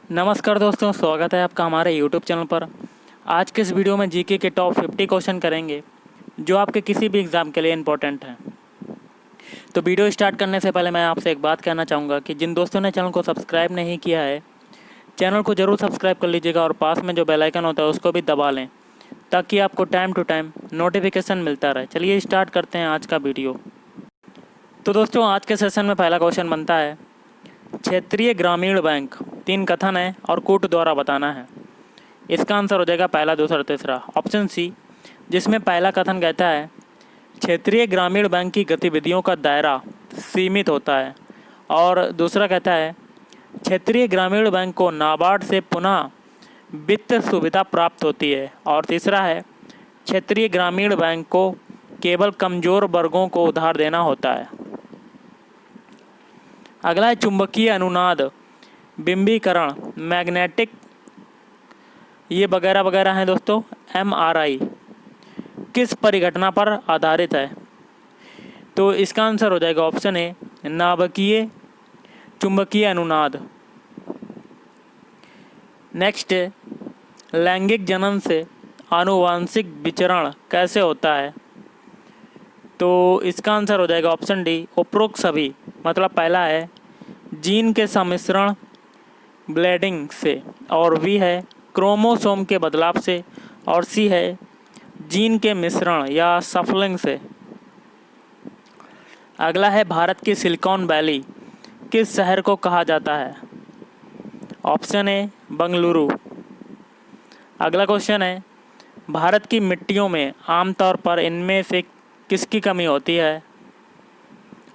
नमस्कार दोस्तों, स्वागत है आपका हमारे YouTube चैनल पर। आज के इस वीडियो में जीके के टॉप 50 क्वेश्चन करेंगे जो आपके किसी भी एग्ज़ाम के लिए इम्पोर्टेंट हैं। तो वीडियो स्टार्ट करने से पहले मैं आपसे एक बात कहना चाहूँगा कि जिन दोस्तों ने चैनल को सब्सक्राइब नहीं किया है, चैनल को ज़रूर सब्सक्राइब कर लीजिएगा और पास में जो बेल आइकन होता है उसको भी दबा लें ताकि आपको टाइम टू टाइम नोटिफिकेशन मिलता रहे। चलिए स्टार्ट करते हैं आज का वीडियो। तो दोस्तों, आज के सेशन में पहला क्वेश्चन बनता है, क्षेत्रीय ग्रामीण बैंक 3 कथन है और कूट द्वारा बताना है। इसका आंसर हो जाएगा पहला, दूसरा, तीसरा। ऑप्शन सी, जिसमें पहला कथन कहता है क्षेत्रीय ग्रामीण बैंक की गतिविधियों का दायरा सीमित होता है, और दूसरा कहता है क्षेत्रीय ग्रामीण बैंक को नाबार्ड से पुनः वित्त सुविधा प्राप्त होती है, और तीसरा है क्षेत्रीय ग्रामीण बैंक को केवल कमज़ोर वर्गों को उधार देना होता है। अगला है चुंबकीय अनुनाद, बिंबीकरण, मैग्नेटिक, ये वगैरह वगैरह हैं दोस्तों। MRI किस परिघटना पर आधारित है? तो इसका आंसर हो जाएगा ऑप्शन ए, नाभिकीय चुंबकीय अनुनाद। नेक्स्ट है, लैंगिक जनन से आनुवांशिक विचरण कैसे होता है? तो इसका आंसर हो जाएगा ऑप्शन डी, उपरोक्त सभी। मतलब पहला है जीन के सम्मिश्रण ब्लेडिंग से, और बी है क्रोमोसोम के बदलाव से, और सी है जीन के मिश्रण या सफलिंग से। अगला है भारत की सिलिकॉन वैली किस शहर को कहा जाता है? Option A, Bengaluru. अगला क्वेश्चन है, भारत की मिट्टियों में आमतौर पर इनमें से किसकी कमी होती है?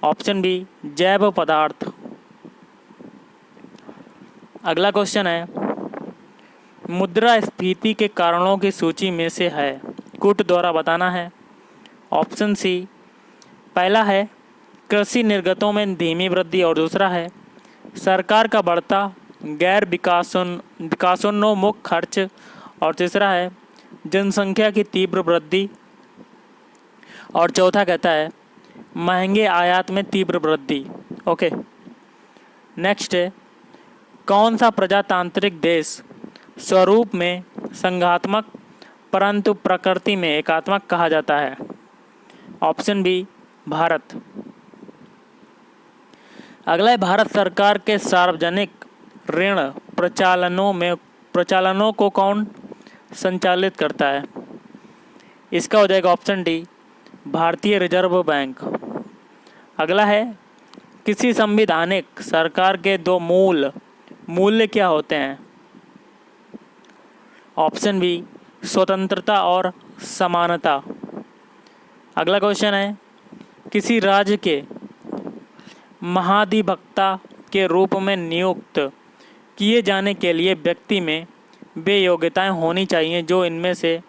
ऑप्शन बी, जैव पदार्थ। अगला क्वेश्चन है, मुद्रास्फीति के कारणों की सूची में से है, कूट द्वारा बताना है। ऑप्शन सी, पहला है कृषि निर्गतों में धीमी वृद्धि, और दूसरा है सरकार का बढ़ता गैर विकासोन्मुख खर्च, और तीसरा है जनसंख्या की तीव्र वृद्धि, और चौथा कहता है महंगे आयात में तीव्र वृद्धि। ओके, नेक्स्ट है, कौन सा प्रजातांत्रिक देश स्वरूप में संघात्मक परंतु प्रकृति में एकात्मक कहा जाता है? Option B, Bharat. अगला है, भारत सरकार के सार्वजनिक ऋण प्रचालनों को कौन संचालित करता है? इसका हो जाएगा ऑप्शन डी, भारतीय रिजर्व बैंक। अगला है, किसी संवैधानिक सरकार के दो मूल्य क्या होते हैं? ऑप्शन बी, स्वतंत्रता और समानता। अगला क्वेश्चन है, किसी राज्य के महाधिवक्ता के रूप में नियुक्त किए जाने के लिए व्यक्ति में वे योग्यताएं होनी चाहिए जो इनमें से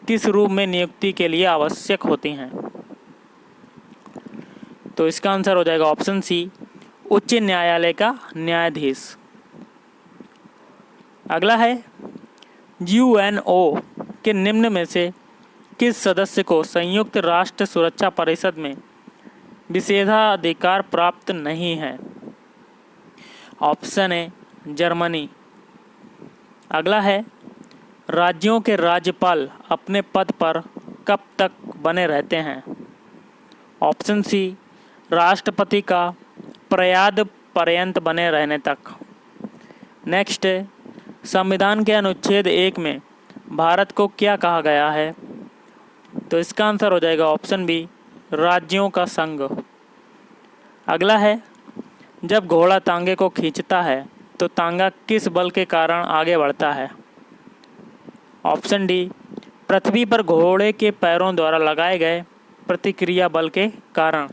किस रूप में नियुक्ति के लिए आवश्यक होती हैं? तो इसका आंसर हो जाएगा ऑप्शन सी, उच्च न्यायालय का न्यायाधीश। अगला है, UNO के निम्न में से किस सदस्य को संयुक्त राष्ट्र सुरक्षा परिषद में विशेषाधिकार प्राप्त नहीं है? Option A, Germany. अगला है, राज्यों के राज्यपाल अपने पद पर कब तक बने रहते हैं? ऑप्शन सी, राष्ट्रपति का प्रयाद पर्यंत बने रहने तक। नेक्स्ट है, संविधान के अनुच्छेद 1 में भारत को क्या कहा गया है? तो इसका आंसर हो जाएगा ऑप्शन बी, राज्यों का संघ। अगला है, जब घोड़ा तांगे को खींचता है तो तांगा किस बल के कारण आगे बढ़ता है? ऑप्शन डी, पृथ्वी पर घोड़े के पैरों द्वारा लगाए गए प्रतिक्रिया बल के कारण।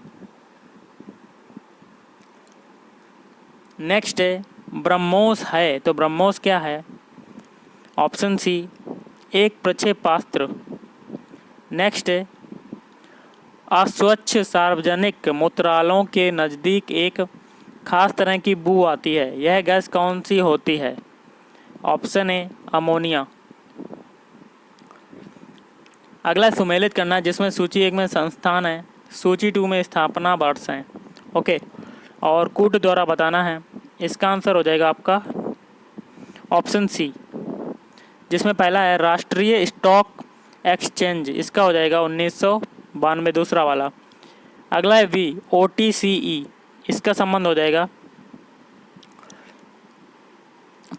नेक्स्ट है, ब्रह्मोस है तो ब्रह्मोस क्या है? ऑप्शन सी, एक प्रक्षेपास्त्र। नेक्स्ट है, अस्वच्छ सार्वजनिक मूत्रालयों के नज़दीक एक खास तरह की बू आती है, यह गैस कौन सी होती है? Option A, ammonia. अगला सुमेलित करना, जिसमें सूची 1 में संस्थान है, सूची 2 में स्थापना वर्ष हैं। ओके, और कूट द्वारा बताना है। इसका आंसर हो जाएगा आपका ऑप्शन सी, जिसमें पहला है राष्ट्रीय स्टॉक एक्सचेंज, इसका हो जाएगा 1992 दूसरा वाला। अगला है वी, OTCE, इसका संबंध हो जाएगा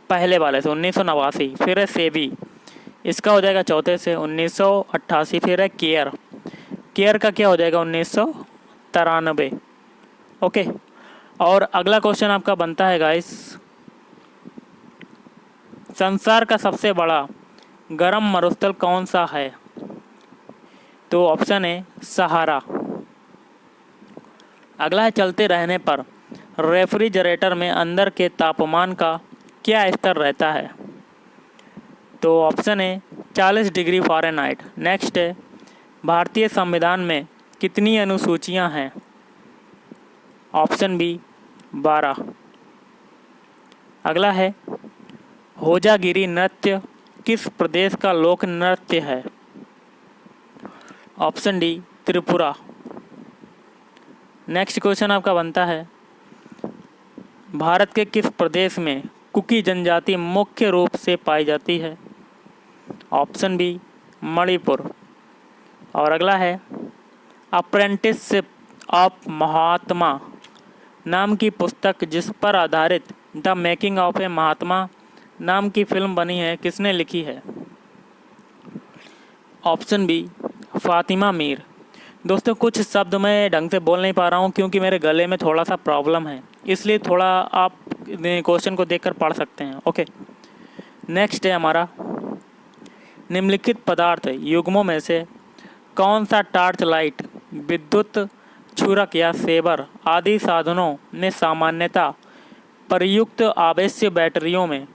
पहले वाले से 1989। फिर है सेबी, इसका हो जाएगा चौथे से 1988। फिर है केयर, केयर का क्या हो जाएगा 1993। ओके, और अगला क्वेश्चन आपका बनता है गाइस, संसार का सबसे बड़ा गर्म मरुस्थल कौन सा है? तो ऑप्शन है सहारा। अगला है चलते रहने पर रेफ्रिजरेटर में अंदर के तापमान का क्या स्तर रहता है? तो ऑप्शन है 40 डिग्री फ़ारेनहाइट। नेक्स्ट है भारतीय संविधान में कितनी अनुसूचियां हैं? Option B 12। अगला है होजागिरी नृत्य किस प्रदेश का लोक नृत्य है? Option D Tripura. Next question आपका बनता है, भारत के किस प्रदेश में कुकी जनजाति मुख्य रूप से पाई जाती है? Option B Manipur. और अगला है अप्रेंटिसशिप ऑफ महात्मा नाम की पुस्तक जिस पर आधारित the making of a Mahatma नाम की फिल्म बनी है, किसने लिखी है? Option B Fatima Meer. दोस्तों कुछ शब्द मैं ढंग से बोल नहीं पा रहा हूँ क्योंकि मेरे गले में थोड़ा सा प्रॉब्लम है, इसलिए थोड़ा आप क्वेश्चन को देखकर पढ़ सकते हैं। ओके, नेक्स्ट है हमारा, निम्नलिखित पदार्थ युग्मों में से कौन सा टॉर्च लाइट, विद्युत छूरक या सेबर आदि साधनों में सामान्यतः प्रयुक्त आवेश्य बैटरियों में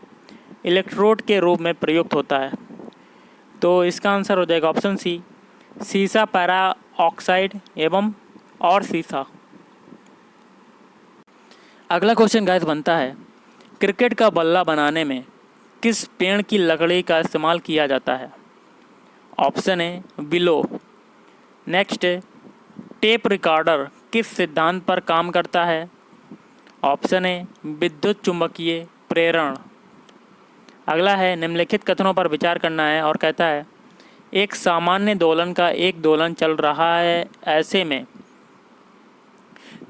इलेक्ट्रोड के रूप में प्रयुक्त होता है? तो इसका आंसर हो जाएगा ऑप्शन सी, सीसा पैरा ऑक्साइड एवं और सीसा। अगला क्वेश्चन गाइस बनता है, क्रिकेट का बल्ला बनाने में किस पेड़ की लकड़ी का इस्तेमाल किया जाता है? ऑप्शन है विलो। नेक्स्ट है टेप रिकॉर्डर किस सिद्धांत पर काम करता है? ऑप्शन है विद्युत चुंबकीय प्रेरण। अगला है निम्नलिखित कथनों पर विचार करना है और कहता है, एक सामान्य दोलन का एक दोलन चल रहा है ऐसे में,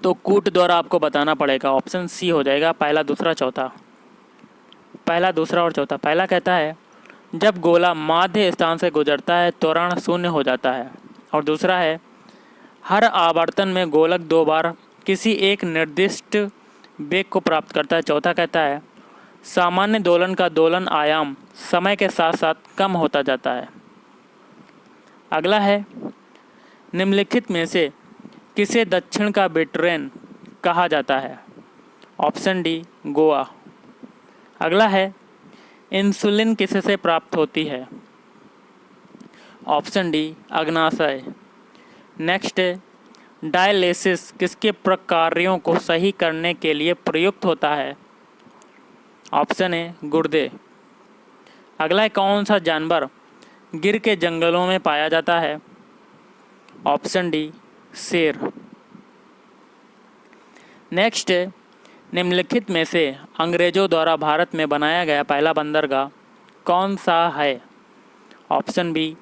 तो कूट द्वारा आपको बताना पड़ेगा। ऑप्शन सी हो जाएगा पहला दूसरा चौथा, पहला दूसरा और चौथा। पहला कहता है जब गोला माध्य स्थान से गुजरता है त्वरण शून्य हो जाता है। और दूसरा है हर आवर्तन में गोलक 2 बार किसी एक निर्दिष्ट वेग को प्राप्त करता है। चौथा कहता है सामान्य दोलन का दोलन आयाम समय के साथ साथ कम होता जाता है। अगला है निम्नलिखित में से किसे दक्षिण का ब्रिटेन कहा जाता है? Option D Goa. अगला है इंसुलिन किससे प्राप्त होती है? ऑप्शन डी अग्नाशय। नेक्स्ट है डायलिसिस किसके प्रकार्यों को सही करने के लिए प्रयुक्त होता है? ऑप्शन है गुर्दे। अगला है कौन सा जानवर गिर के जंगलों में पाया जाता है? ऑप्शन डी शेर। नेक्स्ट है निम्नलिखित में से अंग्रेजों द्वारा भारत में बनाया गया पहला बंदरगाह कौन सा है? Option be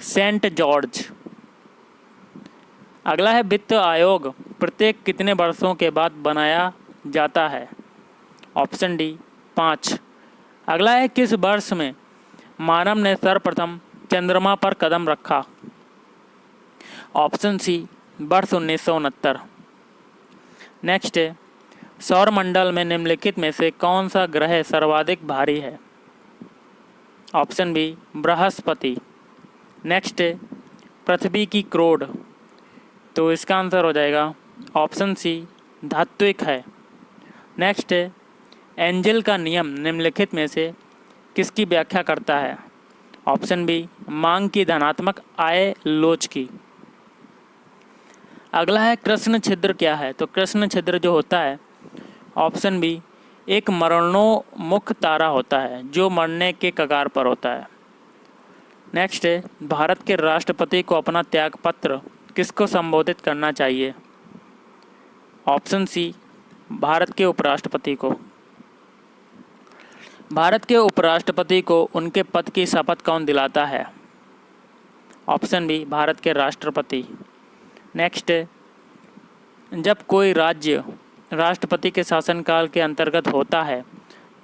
sent George. अगला है वित्त आयोग प्रत्येक कितने वर्षों के बाद बनाया जाता है? Option D 5। अगला है किस वर्ष में मानव ने सर्वप्रथम चंद्रमा पर कदम रखा? ऑप्शन सी वर्ष 1969। नेक्स्ट है सौरमंडल में निम्नलिखित में से कौन सा ग्रह सर्वाधिक भारी है? Option B Brihaspati. नेक्स्ट है पृथ्वी की क्रोड, तो इसका आंसर हो जाएगा ऑप्शन सी धात्विक है। नेक्स्ट है एंजल का नियम निम्नलिखित में से किसकी व्याख्या करता है? ऑप्शन बी मांग की धनात्मक आय लोच की। अगला है कृष्ण छिद्र क्या है? तो कृष्ण छिद्र जो होता है ऑप्शन बी एक मरणोन्मुख तारा होता है जो मरने के कगार पर होता है। नेक्स्ट है भारत के राष्ट्रपति को अपना त्यागपत्र किसको संबोधित करना चाहिए? ऑप्शन सी भारत के उपराष्ट्रपति को। भारत के उपराष्ट्रपति को उनके पद की शपथ कौन दिलाता है? ऑप्शन बी, भारत के राष्ट्रपति। नेक्स्ट, जब कोई राज्य राष्ट्रपति के शासनकाल के अंतर्गत होता है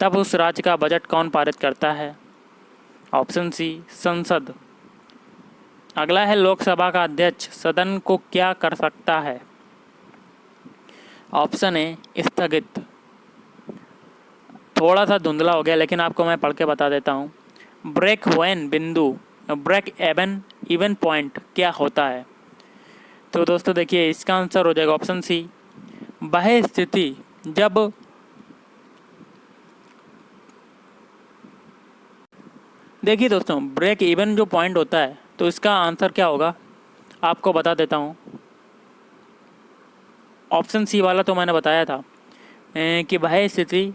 तब उस राज्य का बजट कौन पारित करता है? ऑप्शन सी, संसद। अगला है, लोकसभा का अध्यक्ष सदन को क्या कर सकता है? ऑप्शन ए, स्थगित। थोड़ा सा धुंधला हो गया लेकिन आपको मैं पढ़ के बता देता हूँ। ब्रेक व्हेन बिंदु, ब्रेक इवन पॉइंट क्या होता है? तो दोस्तों देखिए, इसका आंसर हो जाएगा ऑप्शन सी, वह स्थिति जब देखिए दोस्तों, ब्रेक इवन जो पॉइंट होता है तो इसका आंसर क्या होगा आपको बता देता हूँ। ऑप्शन सी वाला तो मैंने बताया था कि वह स्थिति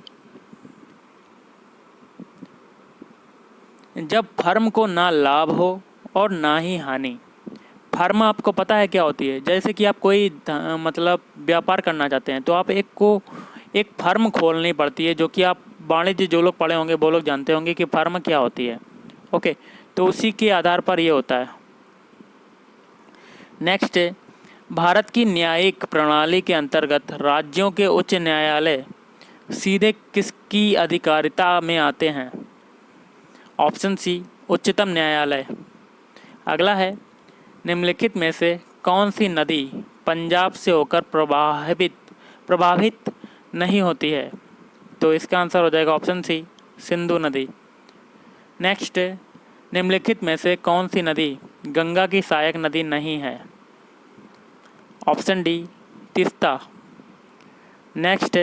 जब फर्म को ना लाभ हो और ना ही हानि। फर्म आपको पता है क्या होती है? जैसे कि आप कोई मतलब व्यापार करना चाहते हैं तो आप एक फर्म खोलनी पड़ती है, जो कि आप वाणिज्य जो लोग पढ़े होंगे वो लोग जानते होंगे कि फर्म क्या होती है। ओके, तो उसी के आधार पर ये होता है। नेक्स्ट है, भारत की न्यायिक प्रणाली के अंतर्गत राज्यों के उच्च न्यायालय सीधे किसकी अधिकारिता में आते हैं? ऑप्शन सी, उच्चतम न्यायालय। अगला है, निम्नलिखित में से कौन सी नदी पंजाब से होकर प्रभावित नहीं होती है? तो इसका आंसर हो जाएगा ऑप्शन सी, सिंधु नदी। नेक्स्ट, निम्नलिखित में से कौन सी नदी गंगा की सहायक नदी नहीं है? Option D, Teesta. Next,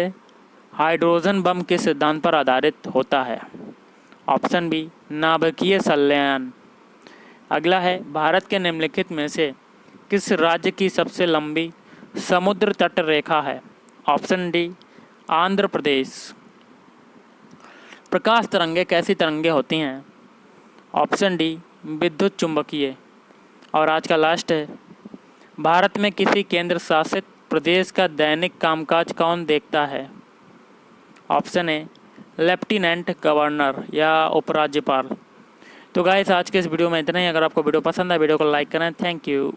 hydrogen bomb किस सिद्धांत पर आधारित होता है? ऑप्शन बी, नाभिकीय संलयन। अगला है, भारत के निम्नलिखित में से किस राज्य की सबसे लंबी समुद्र तट रेखा है? Option D, Andhra Pradesh. प्रकाश तरंगें कैसी तरंगें होती हैं? ऑप्शन डी, विद्युत चुंबकीय। और आज का लास्ट है, भारत में किसी केंद्र शासित प्रदेश का दैनिक कामकाज कौन देखता है? ऑप्शन ए, लेफ्टिनेंट गवर्नर या उपराज्यपाल। तो गाइस, आज के इस वीडियो में इतना ही। अगर आपको वीडियो पसंद है वीडियो को लाइक करें। Thank you.